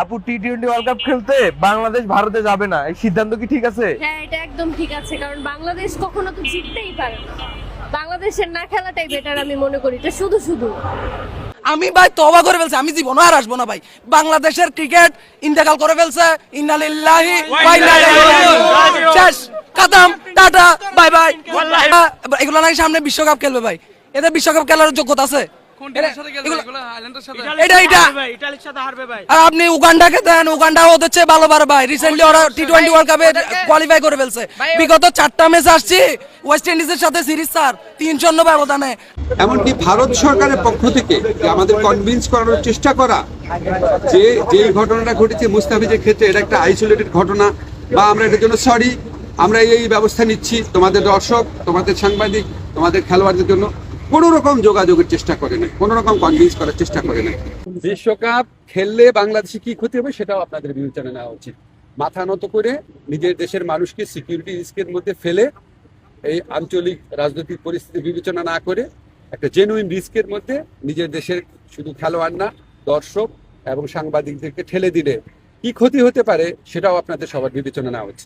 আপু টি-20 world cup খেলতে বাংলাদেশ ভারতে যাবে না, এই সিদ্ধান্ত কি ঠিক আছে? হ্যাঁ, এটা একদম ঠিক আছে, কারণ বাংলাদেশ কখনো তো জিততেই পারে না। বাংলাদেশের না খেলাটাই বেটার আমি মনে করি, এটা শুধু শুধু। আমি ভাই তওবা করে ফেলছি, আমি জীবনও আর আসবো না ভাই। বাংলাদেশের ক্রিকেট ইন্তেকাল করে ফেলছে। ইন্না লিল্লাহি ওয়া ইন্না ইলাইহি রাজিউন। শেষ, খতম, টাটা, বাই বাই। এগুলো নাকি সামনে বিশ্বকাপ খেলবে ভাই, এদের বিশ্বকাপ খেলার যোগ্যতা আছে? আর আপনি উগান্ডাকে দেন, উগান্ডা ওদের চেয়ে ভালো পারে ভাই। রিসেন্টলি ওরা টি-20 ওয়ার্ল্ড কাপে কোয়ালিফাই করে ফেলছে। বিগত 4টা ম্যাচ আসছি ওয়েস্ট ইন্ডিজের সাথে সিরিজ স্যার 3-0 ব্যবধানে। এমনকি ভারত সরকারের পক্ষ থেকে যে আমাদের কনভিন্স করানোর চেষ্টা করা যে যেই ঘটনাটা ঘটেছে মুস্তাফিজের ক্ষেত্রে এটা একটা আইসোলেটেড ঘটনা, বা আমরা এটার জন্য সরি, আমরা এই ব্যবস্থা নিচ্ছি, তোমাদের দর্শক, তোমাদের সাংবাদিক, তোমাদের খেলোয়াড়দের জন্য কোনো রকম যোগাযোগের চেষ্টা করে না, কোনো রকম কনভিন্স করার চেষ্টা করে না। বিশ্বকাপ খেললে বাংলাদেশে কি ক্ষতি হবে সেটাও আপনাদের বিবেচনা নেওয়া উচিত। মাথা নত করে নিজের দেশের মানুষকে সিকিউরিটি রিস্কের মধ্যে ফেলে এই আঞ্চলিক রাজনৈতিক পরিস্থিতি বিবেচনা না করে একটা জেনুইন রিস্কের মধ্যে নিজের দেশের শুধু খেলোয়াড় না, দর্শক এবং সাংবাদিকদেরকে ঠেলে দিলে কি ক্ষতি হতে পারে সেটাও আপনাদের সবার বিবেচনা নেওয়া উচিত।